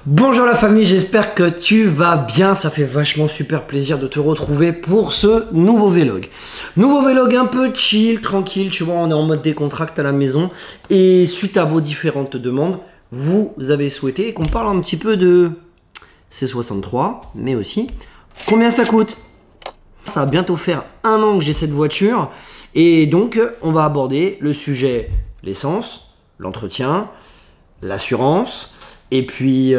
Bonjour la famille, j'espère que tu vas bien, ça fait vachement super plaisir de te retrouver pour ce nouveau vlog. Nouveau vlog un peu chill, tranquille, tu vois, on est en mode décontracte à la maison. Et suite à vos différentes demandes, vous avez souhaité qu'on parle un petit peu de C63, mais aussi combien ça coûte. Ça va bientôt faire 1 an que j'ai cette voiture, et donc on va aborder le sujet l'essence, l'entretien, l'assurance. Et puis,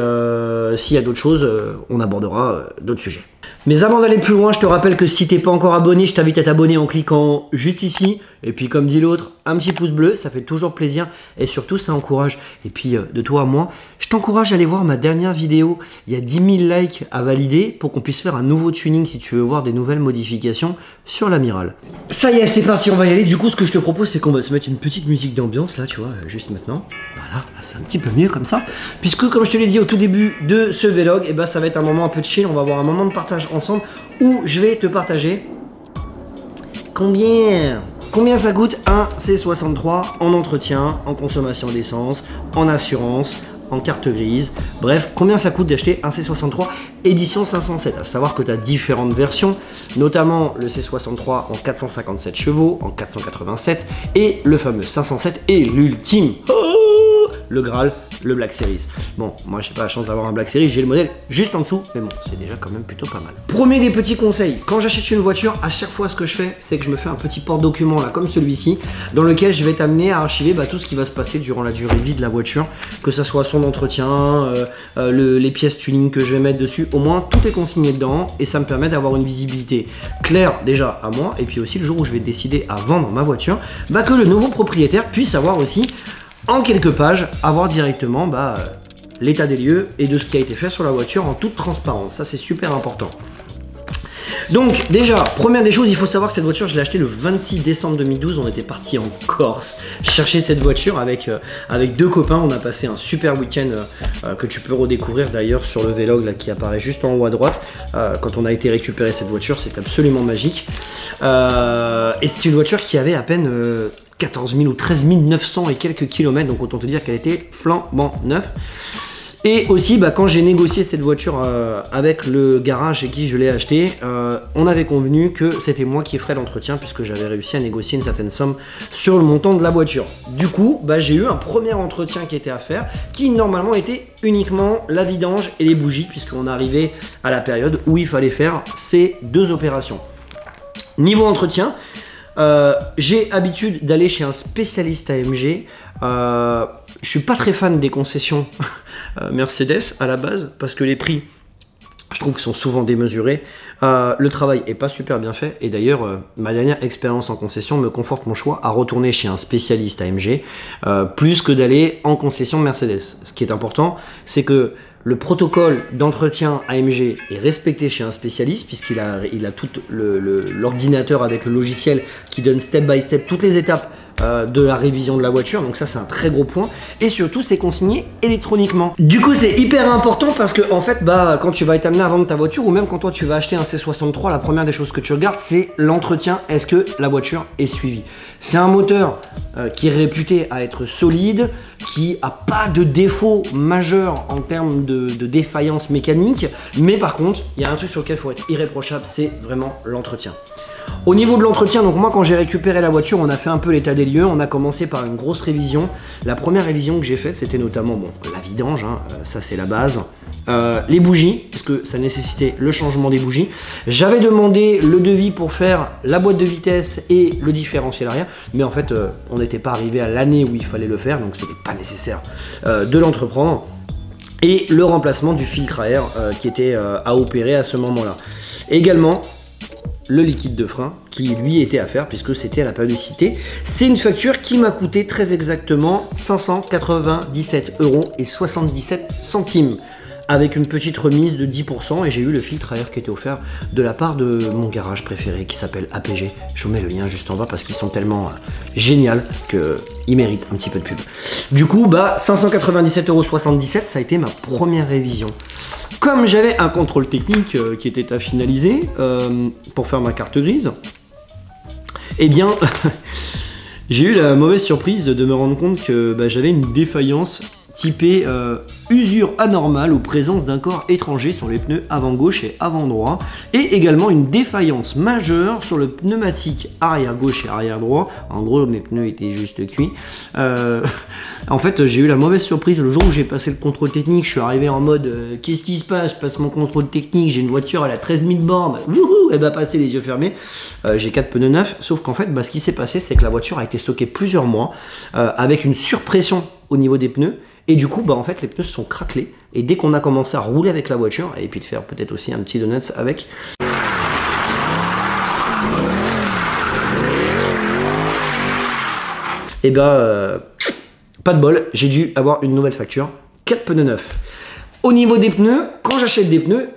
s'il y a d'autres choses, on abordera d'autres sujets. Mais avant d'aller plus loin, je te rappelle que si t'es pas encore abonné, je t'invite à t'abonner en cliquant juste ici. Et puis, comme dit l'autre, un petit pouce bleu, ça fait toujours plaisir. Et surtout, ça encourage. Et puis, de toi à moi, je t'encourage à aller voir ma dernière vidéo. Il y a 10 000 likes à valider pour qu'on puisse faire un nouveau tuning si tu veux voir des nouvelles modifications sur l'Amiral. Ça y est, c'est parti, on va y aller. Du coup, ce que je te propose, c'est qu'on va se mettre une petite musique d'ambiance, là, tu vois, juste maintenant. Voilà, c'est un petit peu mieux comme ça. Puisque, comme je te l'ai dit au tout début de ce vlog, et ben, ça va être un moment un peu de chill. On va avoir un moment de partage ensemble où je vais te partager combien ça coûte un C63 en entretien, en consommation d'essence, en assurance, en carte grise, bref, combien ça coûte d'acheter un C63 édition 507. À savoir que tu as différentes versions, notamment le C63 en 457 chevaux, en 487 et le fameux 507 et l'ultime, le Graal, le Black Series. Bon, moi j'ai pas la chance d'avoir un Black Series, j'ai le modèle juste en dessous, mais bon, c'est déjà quand même plutôt pas mal. Premier des petits conseils, quand j'achète une voiture, à chaque fois ce que je fais, c'est que je me fais un petit porte-document là, comme celui-ci, dans lequel je vais t'amener à archiver tout ce qui va se passer durant la durée de vie de la voiture, que ça soit son entretien, les pièces tuning que je vais mettre dessus, au moins tout est consigné dedans et ça me permet d'avoir une visibilité claire déjà à moi, et puis aussi le jour où je vais décider à vendre ma voiture, que le nouveau propriétaire puisse avoir aussi en quelques pages, avoir directement l'état des lieux et de ce qui a été fait sur la voiture en toute transparence. Ça, c'est super important. Donc déjà, première des choses, il faut savoir que cette voiture, je l'ai achetée le 26 décembre 2012. On était parti en Corse chercher cette voiture avec 2 copains. On a passé un super week-end que tu peux redécouvrir d'ailleurs sur le vlog là, qui apparaît juste en haut à droite. Quand on a été récupérer cette voiture, c'est absolument magique. Et c'est une voiture qui avait à peine 14 000 ou 13 900 et quelques kilomètres, donc autant te dire qu'elle était flambant neuve. Et aussi, quand j'ai négocié cette voiture avec le garage chez qui je l'ai acheté, on avait convenu que c'était moi qui ferais l'entretien puisque j'avais réussi à négocier une certaine somme sur le montant de la voiture. Du coup, j'ai eu un premier entretien qui était à faire, qui normalement était uniquement la vidange et les bougies, puisqu'on arrivait à la période où il fallait faire ces 2 opérations. Niveau entretien, j'ai habitude d'aller chez un spécialiste AMG. Je suis pas très fan des concessions Mercedes à la base parce que les prix, je trouve, sont souvent démesurés. Le travail est pas super bien fait et d'ailleurs ma dernière expérience en concession me conforte mon choix à retourner chez un spécialiste AMG plus que d'aller en concession Mercedes. Ce qui est important, c'est que le protocole d'entretien AMG est respecté chez un spécialiste puisqu'il a tout l'ordinateur avec le logiciel qui donne step by step toutes les étapes de la révision de la voiture. Donc ça, c'est un très gros point. Et surtout, c'est consigné électroniquement. Du coup, c'est hyper important parce que en fait, quand tu vas être amené à vendre ta voiture ou même quand toi tu vas acheter un C63, la première des choses que tu regardes, c'est l'entretien. Est-ce que la voiture est suivie? C'est un moteur qui est réputé à être solide, qui a pas de défaut majeur en termes de défaillance mécanique, mais par contre, il y a un truc sur lequel il faut être irréprochable, c'est vraiment l'entretien. Au niveau de l'entretien, donc moi quand j'ai récupéré la voiture, on a fait un peu l'état des lieux, on a commencé par une grosse révision. La première révision que j'ai faite, c'était notamment la vidange, ça c'est la base. Les bougies, parce que ça nécessitait le changement des bougies. J'avais demandé le devis pour faire la boîte de vitesse et le différentiel arrière, mais en fait on n'était pas arrivé à l'année où il fallait le faire, donc c'était pas nécessaire de l'entreprendre. Et le remplacement du filtre à air qui était à opérer à ce moment-là. Également, le liquide de frein qui lui était à faire puisque c'était à la périodicité. C'est une facture qui m'a coûté très exactement 597,77 € avec une petite remise de 10% et j'ai eu le filtre à air qui était offert de la part de mon garage préféré qui s'appelle APG. Je vous mets le lien juste en bas parce qu'ils sont tellement géniaux qu'ils méritent un petit peu de pub. Du coup, 597,77 €, ça a été ma première révision. Comme j'avais un contrôle technique qui était à finaliser pour faire ma carte grise, eh bien, j'ai eu la mauvaise surprise de me rendre compte que j'avais une défaillance typée usure anormale ou présence d'un corps étranger sur les pneus avant gauche et avant droit, et également une défaillance majeure sur le pneumatique arrière gauche et arrière droit. En gros, mes pneus étaient juste cuits. En fait, j'ai eu la mauvaise surprise le jour où j'ai passé le contrôle technique. Je suis arrivé en mode qu'est-ce qui se passe? Je passe mon contrôle technique, j'ai une voiture, elle a 13 000 bornes, wouhou, elle va passer les yeux fermés. J'ai 4 pneus neufs, sauf qu'en fait, ce qui s'est passé, c'est que la voiture a été stockée plusieurs mois avec une surpression au niveau des pneus. Et du coup, en fait, les pneus se sont craquelés. Et dès qu'on a commencé à rouler avec la voiture, et puis de faire peut-être aussi un petit donuts avec, et pas de bol, j'ai dû avoir une nouvelle facture, 4 pneus neufs. Au niveau des pneus, quand j'achète des pneus,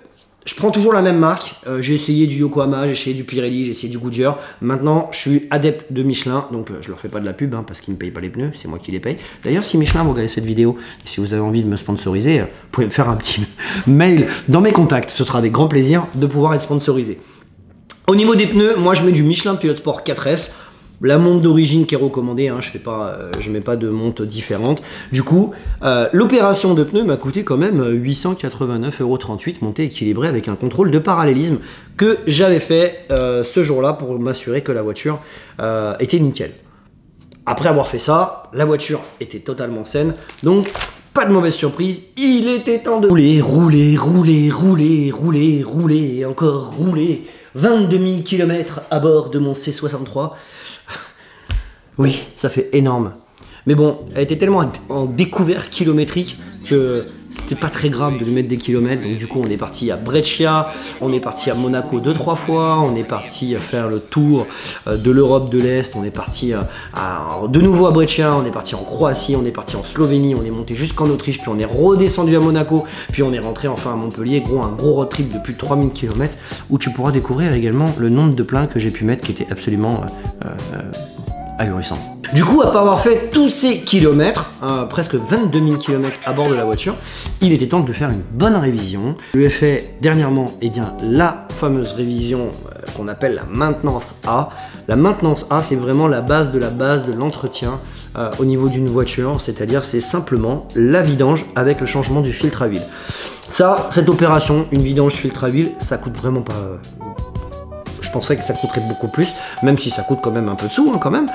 je prends toujours la même marque. J'ai essayé du Yokohama, j'ai essayé du Pirelli, j'ai essayé du Goodyear. Maintenant, je suis adepte de Michelin, donc je leur fais pas de la pub parce qu'ils ne me payent pas les pneus, c'est moi qui les paye. D'ailleurs, si Michelin, vous regardez cette vidéo, et si vous avez envie de me sponsoriser, vous pouvez me faire un petit mail dans mes contacts. Ce sera avec grand plaisir de pouvoir être sponsorisé. Au niveau des pneus, moi je mets du Michelin Pilot Sport 4S. La monte d'origine qui est recommandée, je mets pas de monte différente. Du coup, l'opération de pneus m'a coûté quand même 889,38 €, montée équilibrée avec un contrôle de parallélisme que j'avais fait ce jour-là pour m'assurer que la voiture était nickel. Après avoir fait ça, la voiture était totalement saine, donc pas de mauvaise surprise, il était temps de rouler, rouler et encore rouler. 22 000 km à bord de mon C63. Oui, ça fait énorme. Mais bon, elle était tellement en découvert kilométrique que c'était pas très grave de lui mettre des kilomètres. Donc du coup, on est parti à Brescia, on est parti à Monaco 2-3 fois, on est parti faire le tour de l'Europe de l'Est, on est parti de nouveau à Brescia, on est parti en Croatie, on est parti en Slovénie, on est monté jusqu'en Autriche, puis on est redescendu à Monaco, puis on est rentré enfin à Montpellier. Gros, un gros road trip de plus de 3000 km où tu pourras découvrir également le nombre de pleins que j'ai pu mettre qui était absolument ahurissant. Du coup, après avoir fait tous ces kilomètres, presque 22 000 km à bord de la voiture, il était temps de faire une bonne révision. Je lui ai fait dernièrement la fameuse révision qu'on appelle la maintenance A. La maintenance A, c'est vraiment la base de l'entretien au niveau d'une voiture, c'est-à-dire c'est simplement la vidange avec le changement du filtre à huile. Cette opération, une vidange filtre à huile, ça coûte vraiment pas... Je pensais que ça coûterait beaucoup plus, même si ça coûte quand même un peu de sous, quand même.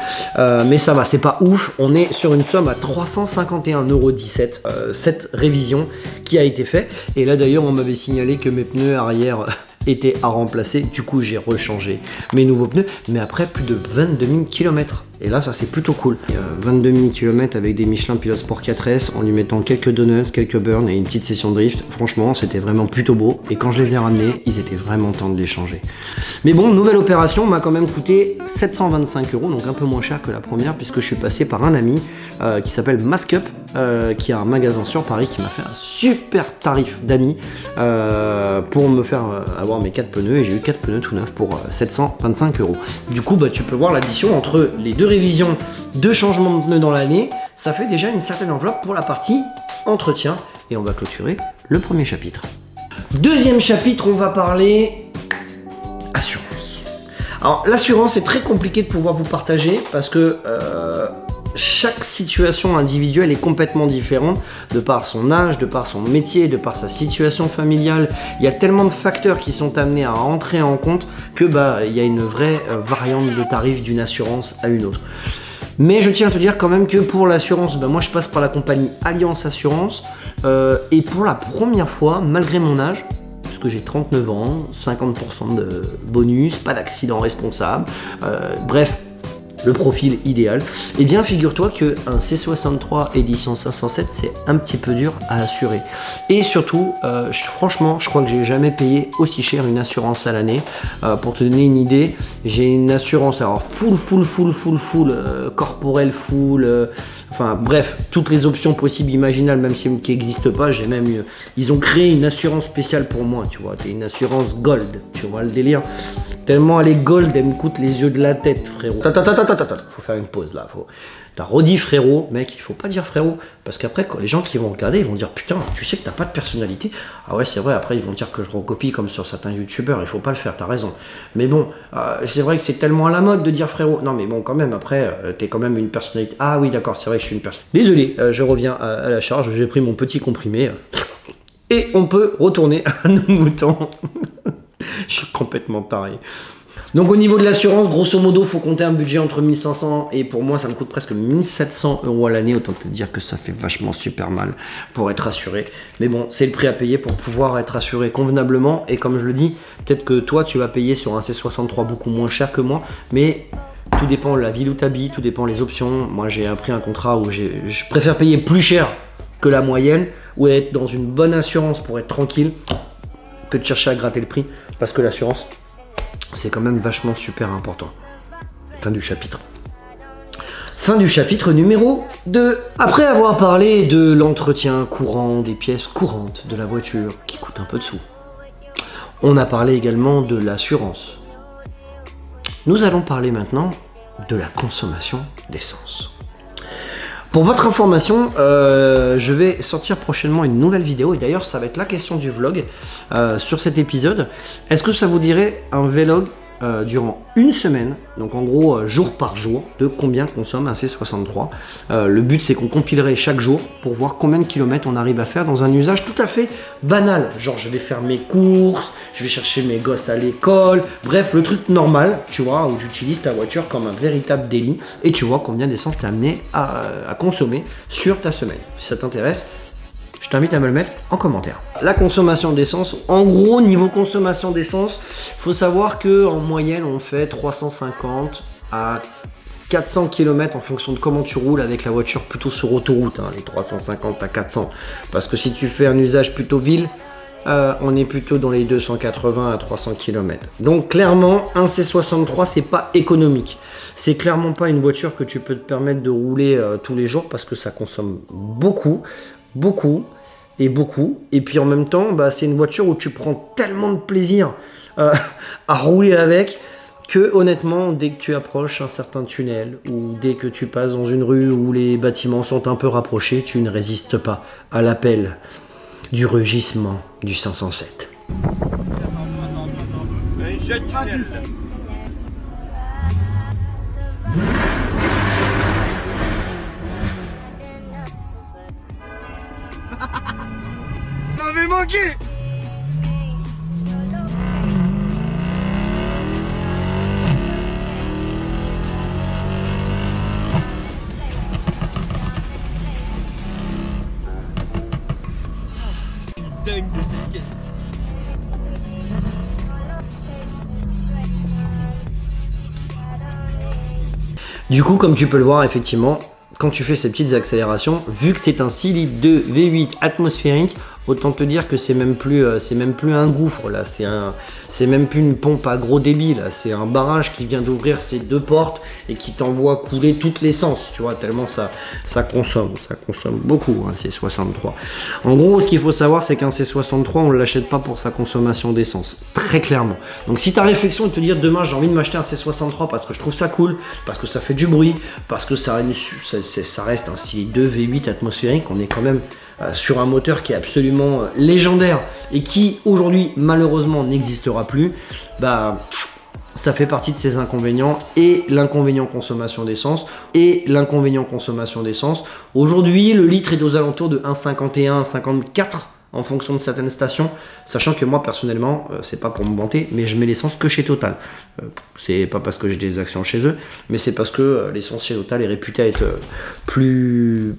Mais ça va, c'est pas ouf. On est sur une somme à 351,17 €, cette révision qui a été faite. Et là d'ailleurs, on m'avait signalé que mes pneus arrière étaient à remplacer. Du coup, j'ai rechangé mes nouveaux pneus, mais après plus de 22 000 km. Et là, ça c'est plutôt cool. 22 000 km avec des Michelin Pilot Sport 4S en lui mettant quelques donuts, quelques burns et une petite session drift. Franchement, c'était vraiment plutôt beau. Et quand je les ai ramenés, ils étaient vraiment temps de les changer. Mais bon, nouvelle opération m'a quand même coûté 725 €, donc un peu moins cher que la première, puisque je suis passé par un ami qui s'appelle Mask Up, qui a un magasin sur Paris, qui m'a fait un super tarif d'amis pour me faire avoir mes 4 pneus. Et j'ai eu 4 pneus tout neufs pour 725 €. Du coup, tu peux voir l'addition entre les deux révisions, 2 changements de pneus dans l'année. Ça fait déjà une certaine enveloppe pour la partie entretien. Et on va clôturer le premier chapitre. Deuxième chapitre, on va parler assurance. Alors l'assurance est très compliqué de pouvoir vous partager parce que chaque situation individuelle est complètement différente de par son âge, de par son métier, de par sa situation familiale. Il y a tellement de facteurs qui sont amenés à rentrer en compte que il y a une vraie variante de tarif d'une assurance à une autre. Mais je tiens à te dire quand même que pour l'assurance, moi je passe par la compagnie Alliance Assurance et pour la première fois, malgré mon âge, parce que j'ai 39 ans, 50% de bonus, pas d'accident responsable, bref, le profil idéal, et bien figure-toi qu'un C63 édition 507 c'est un petit peu dur à assurer. Et surtout, franchement, je crois que j'ai jamais payé aussi cher une assurance à l'année. Pour te donner une idée, j'ai une assurance alors full, corporel full, enfin bref, toutes les options possibles imaginables, même si qui n'existent pas. J'ai même eu, ils ont créé une assurance spéciale pour moi, tu vois, une assurance gold, tu vois le délire. Tellement elle est gold, elle me coûte les yeux de la tête, frérot. Faut faire une pause là. T'as redit frérot, mec, il faut pas dire frérot, parce qu'après, les gens qui vont regarder, ils vont dire putain, tu sais que t'as pas de personnalité. Ah ouais, c'est vrai, après ils vont dire que je recopie comme sur certains youtubeurs, il faut pas le faire, t'as raison. Mais bon, c'est vrai que c'est tellement à la mode de dire frérot. Non mais bon, quand même, après, t'es quand même une personnalité. Ah oui, d'accord, c'est vrai que je suis une personne. Désolé, je reviens à la charge, j'ai pris mon petit comprimé. Et on peut retourner à nos moutons. Je suis complètement taré. Donc au niveau de l'assurance, grosso modo, faut compter un budget entre 1500 et pour moi ça me coûte presque 1700 € à l'année. Autant te dire que ça fait vachement super mal pour être assuré. Mais bon, c'est le prix à payer pour pouvoir être assuré convenablement. Et comme je le dis, peut-être que toi tu vas payer sur un C63 beaucoup moins cher que moi. Mais tout dépend de la ville où tu habites, tout dépend des options. Moi j'ai pris un contrat où je préfère payer plus cher que la moyenne ou être dans une bonne assurance pour être tranquille que de chercher à gratter le prix. Parce que l'assurance, c'est quand même vachement super important. Fin du chapitre. Fin du chapitre numéro 2. Après avoir parlé de l'entretien courant, des pièces courantes de la voiture qui coûtent un peu de sous, on a parlé également de l'assurance. Nous allons parler maintenant de la consommation d'essence. Pour votre information, je vais sortir prochainement une nouvelle vidéo et d'ailleurs ça va être la question du vlog sur cet épisode. Est-ce que ça vous dirait un vlog durant une semaine, donc en gros jour par jour, de combien consomme un C63. Le but c'est qu'on compilerait chaque jour pour voir combien de kilomètres on arrive à faire dans un usage tout à fait banal. Genre je vais faire mes courses, je vais chercher mes gosses à l'école, bref le truc normal, tu vois, où j'utilise ta voiture comme un véritable daily et tu vois combien d'essence t'es amené à consommer sur ta semaine. Si ça t'intéresse, je t'invite à me le mettre en commentaire. La consommation d'essence, en gros, niveau consommation d'essence, il faut savoir qu'en moyenne, on fait 350 à 400 km en fonction de comment tu roules avec la voiture plutôt sur autoroute, hein, les 350 à 400. Parce que si tu fais un usage plutôt ville, on est plutôt dans les 280 à 300 km. Donc clairement, un C63, c'est pas économique. C'est clairement pas une voiture que tu peux te permettre de rouler tous les jours parce que ça consomme beaucoup. Et puis en même temps, bah, c'est une voiture où tu prends tellement de plaisir à rouler avec que honnêtement, dès que tu approches un certain tunnel ou dès que tu passes dans une rue où les bâtiments sont un peu rapprochés, tu ne résistes pas à l'appel du rugissement du 507. Un jeune tunnel. M'avait manqué. Dingue de cette caisse. Du coup, comme tu peux le voir, effectivement, quand tu fais ces petites accélérations, vu que c'est un 6 litres de V8 atmosphérique, autant te dire que c'est même plus un gouffre là, c'est même plus une pompe à gros débit là, c'est un barrage qui vient d'ouvrir ses deux portes et qui t'envoie couler toute l'essence, tu vois, tellement ça consomme beaucoup un C63. En gros, ce qu'il faut savoir, c'est qu'un C63, on ne l'achète pas pour sa consommation d'essence, très clairement. Donc si ta réflexion est de te dire demain j'ai envie de m'acheter un C63 parce que je trouve ça cool, parce que ça fait du bruit, parce que ça reste un 6 litres de V8 atmosphérique, on est quand même sur un moteur qui est absolument légendaire et qui aujourd'hui malheureusement n'existera plus, bah ça fait partie de ses inconvénients et l'inconvénient consommation d'essence Aujourd'hui le litre est aux alentours de 1,51 1,54 en fonction de certaines stations, sachant que moi personnellement, c'est pas pour me vanter, mais je mets l'essence que chez Total. C'est pas parce que j'ai des actions chez eux, mais c'est parce que l'essence chez Total est réputée à être plus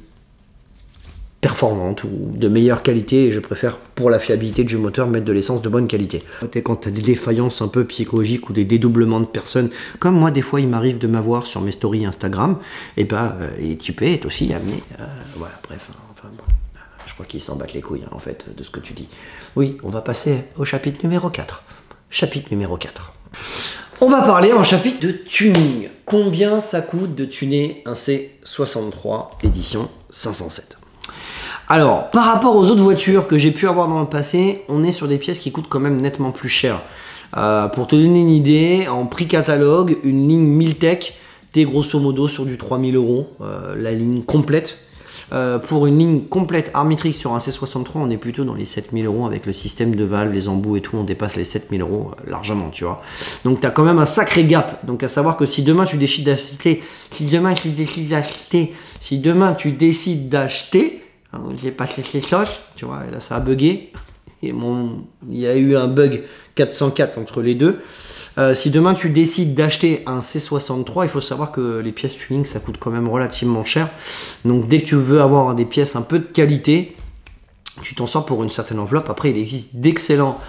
performante ou de meilleure qualité, et je préfère pour la fiabilité du moteur mettre de l'essence de bonne qualité. Quand tu as des défaillances un peu psychologiques ou des dédoublements de personnes, comme moi des fois il m'arrive de m'avoir sur mes stories Instagram, et bah et tu peux être aussi amené, voilà bref, enfin bon, je crois qu'ils s'en battent les couilles en fait de ce que tu dis. Oui, on va passer au chapitre numéro 4. Chapitre numéro 4. On va parler en chapitre de tuning. Combien ça coûte de tuner un C63 édition 507? Alors, par rapport aux autres voitures que j'ai pu avoir dans le passé, on est sur des pièces qui coûtent quand même nettement plus cher. Pour te donner une idée, en prix catalogue, une ligne Miltech t'es grosso modo sur du 3000 €, la ligne complète. Pour une ligne complète Armitrix sur un C63, on est plutôt dans les 7000 € avec le système de valve, les embouts et tout, on dépasse les 7000 € largement, tu vois. Donc tu as quand même un sacré gap. Donc à savoir que si demain tu décides d'acheter, hein, j'ai passé ces sauces, tu vois, et là ça a bugué. Et il y a eu un bug 404 entre les deux. Si demain tu décides d'acheter un C63, il faut savoir que les pièces tuning ça coûte quand même relativement cher. Donc dès que tu veux avoir des pièces un peu de qualité, tu t'en sors pour une certaine enveloppe. Après il existe d'excellents,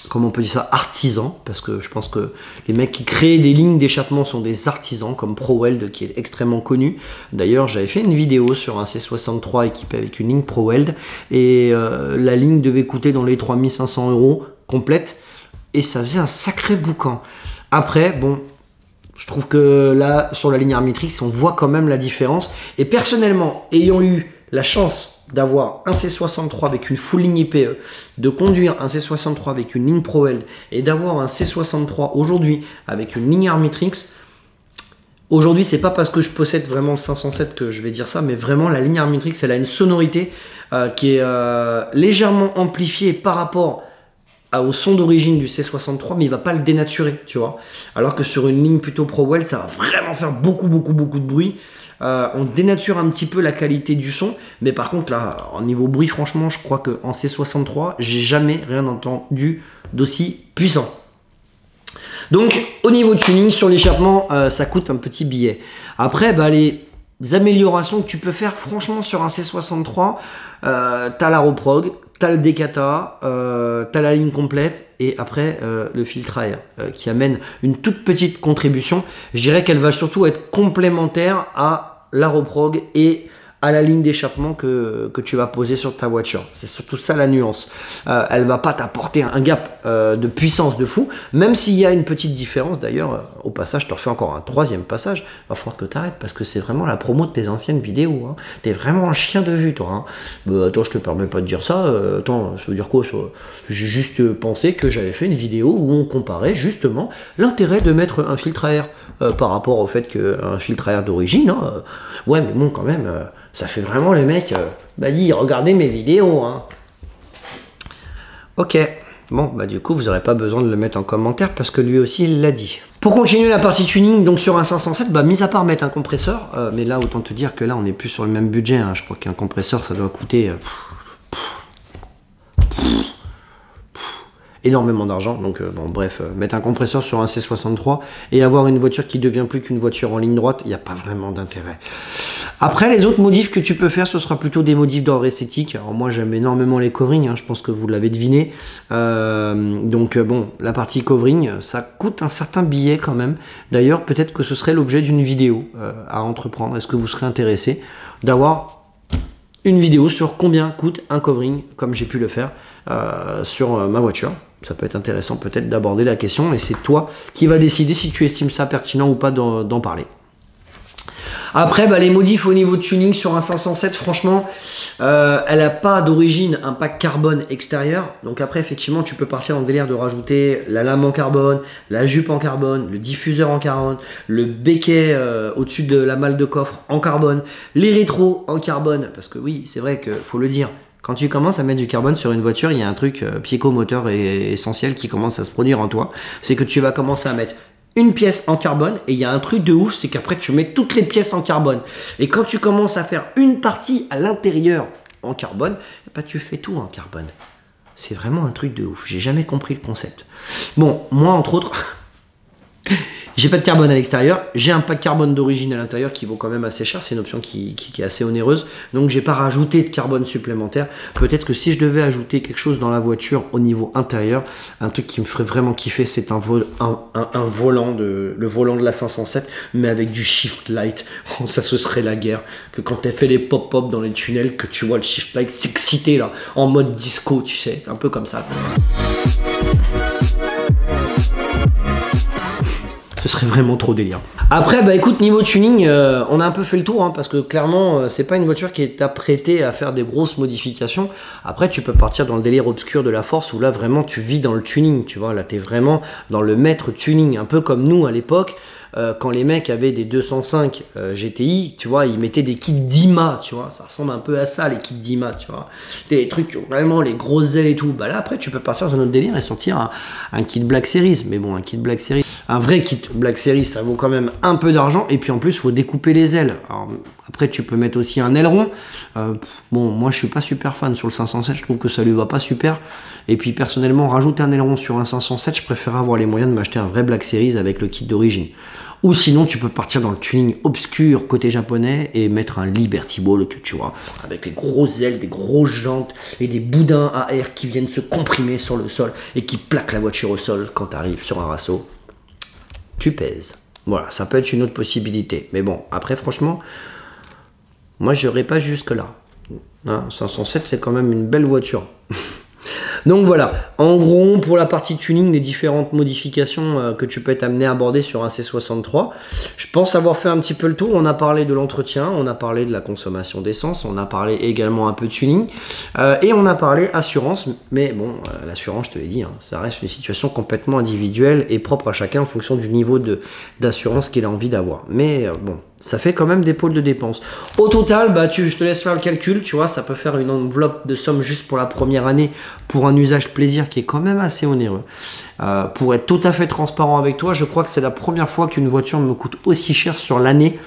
comment on peut dire ça, artisans, parce que je pense que les mecs qui créent des lignes d'échappement sont des artisans, comme ProWeld qui est extrêmement connu. D'ailleurs j'avais fait une vidéo sur un C63 équipé avec une ligne ProWeld et la ligne devait coûter dans les 3500 € complète et ça faisait un sacré boucan. Après bon, je trouve que là sur la ligne Armitrix on voit quand même la différence, et personnellement ayant eu la chance d'avoir un C63 avec une full ligne IPE, de conduire un C63 avec une ligne ProWeld et d'avoir un C63 aujourd'hui avec une ligne Armitrix, aujourd'hui c'est pas parce que je possède vraiment le 507 que je vais dire ça, mais vraiment la ligne Armitrix elle a une sonorité qui est légèrement amplifiée par rapport au son d'origine du C63, mais il va pas le dénaturer, tu vois. Alors que sur une ligne plutôt ProWeld, ça va vraiment faire beaucoup de bruit. On dénature un petit peu la qualité du son, mais par contre là, en niveau bruit, franchement, je crois qu'en C63, j'ai jamais rien entendu d'aussi puissant. Donc, au niveau tuning, sur l'échappement, ça coûte un petit billet. Après, bah, les améliorations que tu peux faire, franchement, sur un C63, t'as la reprog, t'as le Decata, t'as la ligne complète et après le filtre à air qui amène une toute petite contribution. Je dirais qu'elle va surtout être complémentaire à la reprog et à la ligne d'échappement que tu vas poser sur ta voiture. C'est surtout ça la nuance. Elle va pas t'apporter un gap de puissance de fou, même s'il y a une petite différence. D'ailleurs, au passage, je te refais encore un troisième passage. Il va falloir que tu arrêtes parce que c'est vraiment la promo de tes anciennes vidéos. Hein. Tu es vraiment un chien de vue, toi. Hein. Bah, attends, je te permets pas de dire ça. Attends, ça veut dire quoi ça? J'ai juste pensé que j'avais fait une vidéo où on comparait justement l'intérêt de mettre un filtre à air par rapport au fait qu'un filtre à air d'origine, hein, ouais, mais bon, quand même, ça fait vraiment le mec, bah dis, regardez mes vidéos, hein. Ok, bon, bah du coup, vous n'aurez pas besoin de le mettre en commentaire parce que lui aussi, il l'a dit. Pour continuer la partie tuning, donc sur un 507, bah mis à part mettre un compresseur, mais là, autant te dire que là, on n'est plus sur le même budget, hein. Je crois qu'un compresseur, ça doit coûter... énormément d'argent, donc bon bref, mettre un compresseur sur un C63 et avoir une voiture qui devient plus qu'une voiture en ligne droite, il n'y a pas vraiment d'intérêt. Après les autres modifs que tu peux faire, ce sera plutôt des modifs d'ordre esthétique. Alors moi j'aime énormément les coverings, hein, je pense que vous l'avez deviné, donc bon, la partie covering, ça coûte un certain billet quand même. D'ailleurs peut-être que ce serait l'objet d'une vidéo à entreprendre. Est-ce que vous serez intéressé d'avoir une vidéo sur combien coûte un covering, comme j'ai pu le faire sur ma voiture? Ça peut être intéressant peut-être d'aborder la question et c'est toi qui vas décider si tu estimes ça pertinent ou pas d'en parler. Après, bah, les modifs au niveau de tuning sur un 507, franchement, elle n'a pas d'origine un pack carbone extérieur. Donc après, effectivement, tu peux partir dans le délire de rajouter la lame en carbone, la jupe en carbone, le diffuseur en carbone, le béquet au-dessus de la malle de coffre en carbone, les rétros en carbone. Parce que oui, c'est vrai qu'il faut le dire. Quand tu commences à mettre du carbone sur une voiture, il y a un truc psychomoteur et essentiel qui commence à se produire en toi. C'est que tu vas commencer à mettre une pièce en carbone et il y a un truc de ouf, c'est qu'après tu mets toutes les pièces en carbone. Et quand tu commences à faire une partie à l'intérieur en carbone, bah, tu fais tout en carbone. C'est vraiment un truc de ouf. J'ai jamais compris le concept. Bon, moi entre autres... J'ai pas de carbone à l'extérieur, j'ai un pack carbone d'origine à l'intérieur qui vaut quand même assez cher, c'est une option qui est assez onéreuse, donc j'ai pas rajouté de carbone supplémentaire. Peut-être que si je devais ajouter quelque chose dans la voiture au niveau intérieur, un truc qui me ferait vraiment kiffer, c'est un volant, le volant de la 507, mais avec du shift light. Oh, ça ce serait la guerre, que quand tu fait les pop-up dans les tunnels, que tu vois le shift light s'exciter là, en mode disco, tu sais, un peu comme ça. Ce serait vraiment trop délire. Après, bah écoute, niveau tuning, on a un peu fait le tour, hein, parce que clairement, c'est pas une voiture qui est apprêtée à faire des grosses modifications. Après, tu peux partir dans le délire obscur de la Force, où là, vraiment, tu vis dans le tuning, tu vois. Là, t'es vraiment dans le maître tuning, un peu comme nous à l'époque. Quand les mecs avaient des 205 GTI, tu vois, ils mettaient des kits d'IMA, tu vois, ça ressemble un peu à ça, les kits d'IMA, tu vois, des trucs qui ont vraiment les grosses ailes et tout. Bah là, après, tu peux partir dans un autre délire et sortir un kit Black Series, mais bon, un kit Black Series, un vrai kit Black Series, ça vaut quand même un peu d'argent, et puis en plus, il faut découper les ailes. Alors, après, tu peux mettre aussi un aileron. Bon, moi, je suis pas super fan sur le 507, je trouve que ça lui va pas super. Et puis, personnellement, rajouter un aileron sur un 507, je préfère avoir les moyens de m'acheter un vrai Black Series avec le kit d'origine. Ou sinon, tu peux partir dans le tuning obscur côté japonais et mettre un Liberty Ball que tu vois, avec les grosses ailes, des grosses jantes et des boudins à air qui viennent se comprimer sur le sol et qui plaquent la voiture au sol quand tu arrives sur un rasso. Tu pèses. Voilà, ça peut être une autre possibilité. Mais bon, après, franchement, moi, je n'irai pas jusque-là. Hein, 507, c'est quand même une belle voiture. Donc voilà, en gros, pour la partie tuning, les différentes modifications que tu peux être amené à aborder sur un C63, je pense avoir fait un petit peu le tour. On a parlé de l'entretien, on a parlé de la consommation d'essence, on a parlé également un peu de tuning, et on a parlé assurance. Mais bon, l'assurance, je te l'ai dit, hein, ça reste une situation complètement individuelle et propre à chacun en fonction du niveau d'assurance qu'il a envie d'avoir. Mais bon, ça fait quand même des pôles de dépenses. Au total, bah, je te laisse faire le calcul, tu vois, ça peut faire une enveloppe de somme juste pour la première année pour un usage plaisir qui est quand même assez onéreux. Pour être tout à fait transparent avec toi, je crois que c'est la première fois qu'une voiture me coûte aussi cher sur l'année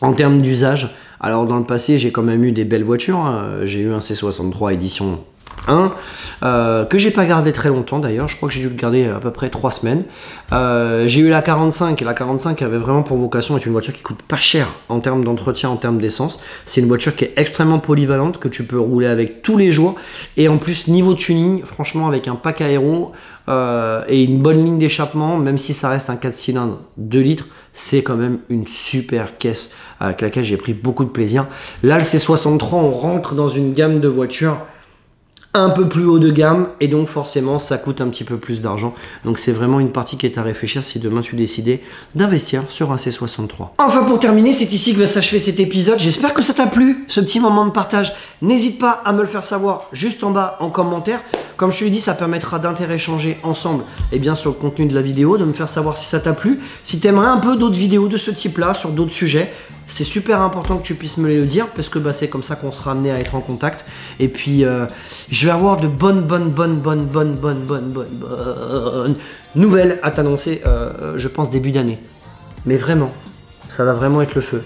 en termes d'usage. Alors dans le passé, j'ai quand même eu des belles voitures, hein. J'ai eu un C63 édition 1, que j'ai pas gardé très longtemps d'ailleurs, je crois que j'ai dû le garder à peu près 3 semaines. J'ai eu la 45, et la 45 avait vraiment pour vocation d'être une voiture qui coûte pas cher en termes d'entretien, en termes d'essence. C'est une voiture qui est extrêmement polyvalente, que tu peux rouler avec tous les jours, et en plus niveau tuning, franchement avec un pack aéro et une bonne ligne d'échappement, même si ça reste un 4 cylindres 2 litres, c'est quand même une super caisse avec laquelle j'ai pris beaucoup de plaisir. Là le C63, on rentre dans une gamme de voitures un peu plus haut de gamme et donc forcément ça coûte un petit peu plus d'argent. Donc c'est vraiment une partie qui est à réfléchir si demain tu décidais d'investir sur un C63. Enfin pour terminer, c'est ici que va s'achever cet épisode. J'espère que ça t'a plu, ce petit moment de partage. N'hésite pas à me le faire savoir juste en bas en commentaire. Comme je te l'ai dit, ça permettra d'interéchanger ensemble et bien sur le contenu de la vidéo, de me faire savoir si ça t'a plu. Si tu aimerais un peu d'autres vidéos de ce type là, sur d'autres sujets, c'est super important que tu puisses me le dire parce que bah, c'est comme ça qu'on sera amené à être en contact. Et puis je vais avoir de bonnes nouvelles à t'annoncer, je pense début d'année. Mais vraiment, ça va vraiment être le feu.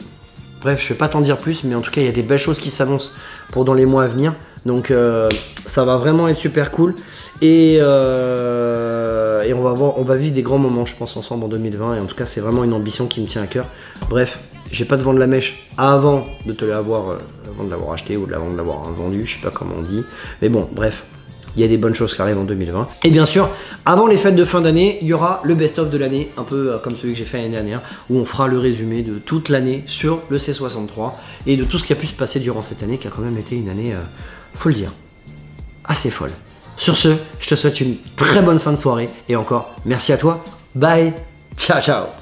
Bref, je vais pas t'en dire plus, mais en tout cas, il y a des belles choses qui s'annoncent pour dans les mois à venir. Donc ça va vraiment être super cool. Et on va vivre des grands moments, je pense, ensemble en 2020. Et en tout cas, c'est vraiment une ambition qui me tient à cœur. Bref, j'ai pas de vendre la mèche avant de te l'avoir, avant de l'avoir acheté ou avant de l'avoir vendu, je sais pas comment on dit. Mais bon, bref, il y a des bonnes choses qui arrivent en 2020. Et bien sûr, avant les fêtes de fin d'année, il y aura le best-of de l'année, un peu comme celui que j'ai fait l'année dernière, où on fera le résumé de toute l'année sur le C63 et de tout ce qui a pu se passer durant cette année, qui a quand même été une année, faut le dire, assez folle. Sur ce, je te souhaite une très bonne fin de soirée et encore, merci à toi. Bye, ciao ciao.